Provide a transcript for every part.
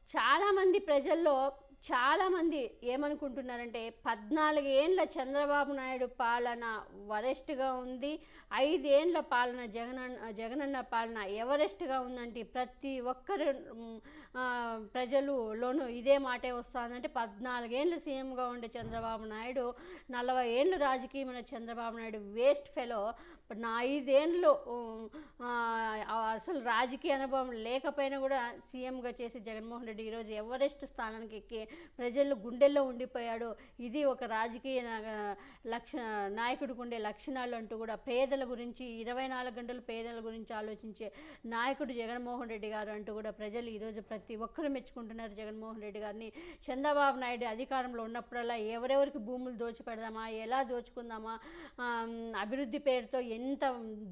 చాలామంది ప్రజల్లో చాలామంది ఏమనుకుంటున్నారంటే 14 ఏండ్ల చంద్రబాబు నాయుడు పాలన వరెస్ట్‌గా ఉంది. 5 ఏండ్ల పాలన జగనన్న పాలన ఎవరెస్ట్‌గా ఉందంటే ప్రతి ఒక్కరు ప్రజలులోనూ ఇదే మాటే వస్తుందంటే 14 ఏండ్లు సీఎంగా ఉండే చంద్రబాబు నాయుడు, 40 ఏండ్లు రాజకీయం ఉన్న చంద్రబాబు నాయుడు వేస్ట్ ఫెలో. నా 5 ఏండ్లు అసలు రాజకీయ అనుభవం లేకపోయినా కూడా సీఎంగా చేసి జగన్మోహన్ రెడ్డి ఈరోజు ఎవరెస్ట్ స్థానానికి ఎక్కి ప్రజలు గుండెల్లో ఉండిపోయాడు. ఇది ఒక రాజకీయ నాయకుడికి ఉండే లక్షణాలు అంటూ కూడా పేదల గురించి 24 గంటలు పేదల గురించి ఆలోచించే నాయకుడు జగన్మోహన్ రెడ్డి గారు అంటూ కూడా ప్రజలు ఈరోజు ప్రతి ఒక్కరు మెచ్చుకుంటున్నారు జగన్మోహన్ రెడ్డి గారిని. చంద్రబాబు నాయుడు అధికారంలో ఉన్నప్పుడల్లా ఎవరెవరికి భూములు దోచిపెడదామా, ఎలా దోచుకుందామా, అభివృద్ధి పేరుతో ఎంత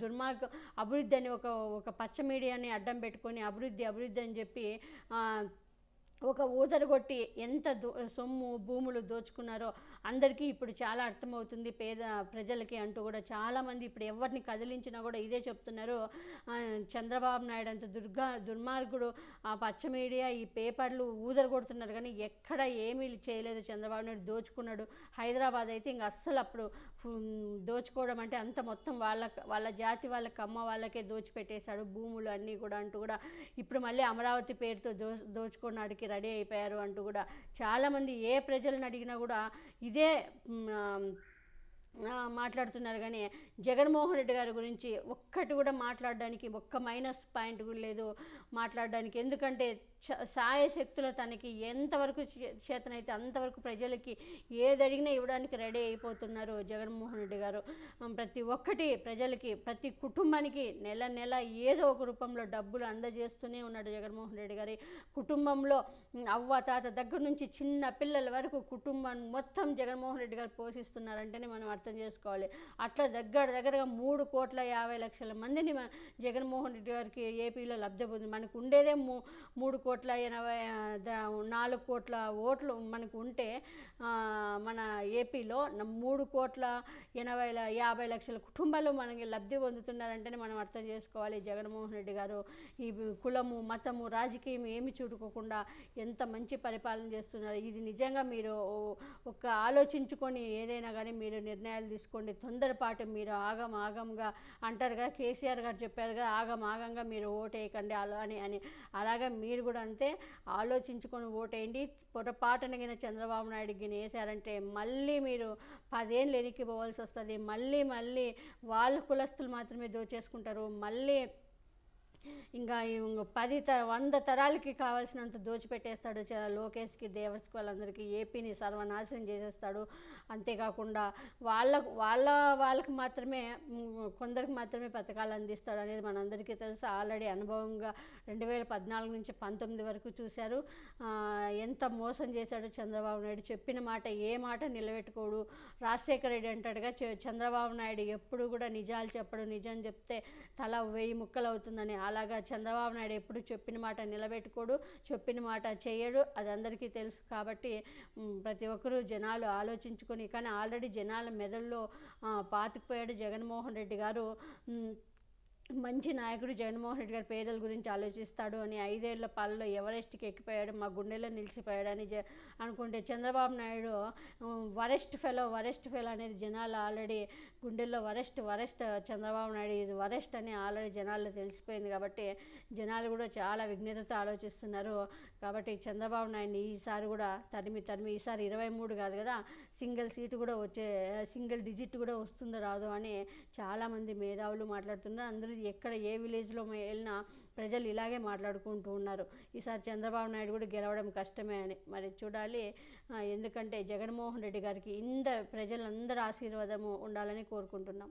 దుర్మార్గం అభివృద్ధి అని ఒక పచ్చ మీడియాని అడ్డం పెట్టుకొని అభివృద్ధి అని చెప్పి ఒక ఊదరగొట్టి ఎంత సొమ్ము భూములు దోచుకున్నారో అందరికీ ఇప్పుడు చాలా అర్థమవుతుంది పేద ప్రజలకి అంటూ కూడా చాలామంది ఇప్పుడు ఎవరిని కదిలించినా కూడా ఇదే చెప్తున్నారు. చంద్రబాబు నాయుడు అంత దుర్మార్గుడు, ఆ పచ్చ మీడియా ఈ పేపర్లు ఊదరగొడుతున్నారు కానీ ఎక్కడ ఏమీ చేయలేదు. చంద్రబాబు నాయుడు దోచుకున్నాడు. హైదరాబాద్ అయితే ఇంక అస్సలు అప్పుడు దోచుకోవడం అంటే అంత మొత్తం వాళ్ళ జాతి వాళ్ళకి అమ్మ వాళ్ళకే దోచిపెట్టేశాడు భూములు అన్నీ కూడా అంటూ కూడా ఇప్పుడు మళ్ళీ అమరావతి పేరుతో దోచుకోవడానికి రెడీ అయిపోయారు అంటూ కూడా చాలామంది ఏ ప్రజలను అడిగినా కూడా ఇదే మాట్లాడుతున్నారు. కానీ జగన్మోహన్ రెడ్డి గారి గురించి ఒక్కటి కూడా మాట్లాడడానికి ఒక్క మైనస్ పాయింట్ కూడా లేదు మాట్లాడడానికి. ఎందుకంటే సాయశక్తుల తనకి ఎంతవరకు చేతనైతే అంతవరకు ప్రజలకి ఏది అడిగినా ఇవ్వడానికి రెడీ అయిపోతున్నారు జగన్మోహన్ రెడ్డి గారు. ప్రతి ఒక్కటి ప్రజలకి ప్రతి కుటుంబానికి నెల ఏదో ఒక రూపంలో డబ్బులు అందజేస్తూనే ఉన్నాడు జగన్మోహన్ రెడ్డి గారి. కుటుంబంలో అవ్వ తాత దగ్గర నుంచి చిన్న పిల్లల వరకు కుటుంబాన్ని మొత్తం జగన్మోహన్ రెడ్డి గారు పోషిస్తున్నారంటేనే మనం అర్థం చేసుకోవాలి. అట్లా దగ్గరగా 3,50,00,000 మందిని జగన్మోహన్ రెడ్డి గారికి ఏపీలో లబ్ధి పొంది మనకు ఉండేదే 4 కోట్ల ఓట్లు మనకు ఉంటే మన ఏపీలో 3,50,00,000 కుటుంబాలు మనకి లబ్ధి పొందుతున్నారంటేనే మనం అర్థం చేసుకోవాలి. జగన్మోహన్ రెడ్డి గారు ఈ కులము మతము రాజకీయం ఏమి చూడుకోకుండా ఎంత మంచి పరిపాలన చేస్తున్నారు. ఇది నిజంగా మీరు ఒక ఆలోచించుకొని ఏదైనా కానీ మీరు నిర్ణయాలు తీసుకోండి. తొందరపాటు మీరు ఆగంగా అంటారు కదా, కేసీఆర్ గారు చెప్పారు కదా, ఆగంగా మీరు ఓటేయకండి అని అలాగే మీరు కూడా అంతే ఆలోచించుకొని ఓటేయండి. పొరపాటునగిన చంద్రబాబు నాయుడుకి వేసారంటే మళ్ళీ మీరు 10 ఏళ్ళు వెనక్కి పోవాల్సి వస్తుంది. మళ్ళీ వాళ్ళ కులస్తులు మాత్రమే దోచేసుకుంటారు. మళ్ళీ ఇంకా 100 తరాలకి కావాల్సినంత దోచిపెట్టేస్తాడు లోకేష్కి, దేవర్స్కి, వాళ్ళందరికీ ఏపీని సర్వనాశనం చేసేస్తాడు. అంతేకాకుండా వాళ్ళకి మాత్రమే కొందరికి మాత్రమే పథకాలు అందిస్తాడు అనేది మనందరికీ తెలుసు. ఆల్రెడీ అనుభవంగా 2014 నుంచి 19 వరకు చూశారు. ఎంత మోసం చేశాడు చంద్రబాబు నాయుడు. చెప్పిన మాట ఏ మాట నిలబెట్టుకోడు. రాజశేఖర రెడ్డి అంటాడుగా, చంద్రబాబు నాయుడు ఎప్పుడు కూడా నిజాలు చెప్పడు, నిజం చెప్తే తల 1000 ముక్కలు అవుతుందని. అలాగా చంద్రబాబు నాయుడు ఎప్పుడు చెప్పిన మాట నిలబెట్టుకోడు, చెప్పిన మాట చేయడు. అది అందరికీ తెలుసు. కాబట్టి ప్రతి ఒక్కరూ జనాలు ఆలోచించుకొని, కానీ ఆల్రెడీ జనాల మెదడులో పాతుకుపోయాడు జగన్మోహన్ రెడ్డి గారు. మంచి నాయకుడు జగన్మోహన్ రెడ్డి గారు పేదల గురించి ఆలోచిస్తాడు అని 5 ఏళ్ల పాలలో ఎవరెస్ట్కి ఎక్కిపోయాడు, మా గుండెలో నిలిచిపోయాడు అని అనుకుంటే చంద్రబాబు నాయుడు వరెస్ట్ ఫెలో అనేది జనాలు ఆల్రెడీ గుండెల్లో వరెస్ట్ చంద్రబాబు నాయుడు ఇది వరెస్ట్ అని ఆల్రెడీ జనాల్లో తెలిసిపోయింది. కాబట్టి జనాలు కూడా చాలా విఘ్నతతో ఆలోచిస్తున్నారు. కాబట్టి చంద్రబాబు నాయుడిని ఈసారి కూడా తరిమి ఈసారి 23 కాదు కదా, సింగిల్ డిజిట్ కూడా వస్తుందో రాదో అని చాలామంది మేధావులు మాట్లాడుతున్నారు. అందరూ ఎక్కడ ఏ విలేజ్లో వెళ్ళినా ప్రజలు ఇలాగే మాట్లాడుకుంటూ ఉన్నారు. ఈసారి చంద్రబాబు నాయుడు కూడా గెలవడం కష్టమే అని. మరి చూడాలి. ఎందుకంటే జగన్మోహన్ రెడ్డి గారికి ప్రజలందరూ ఆశీర్వాదము ఉండాలని కోరుకుంటున్నాం.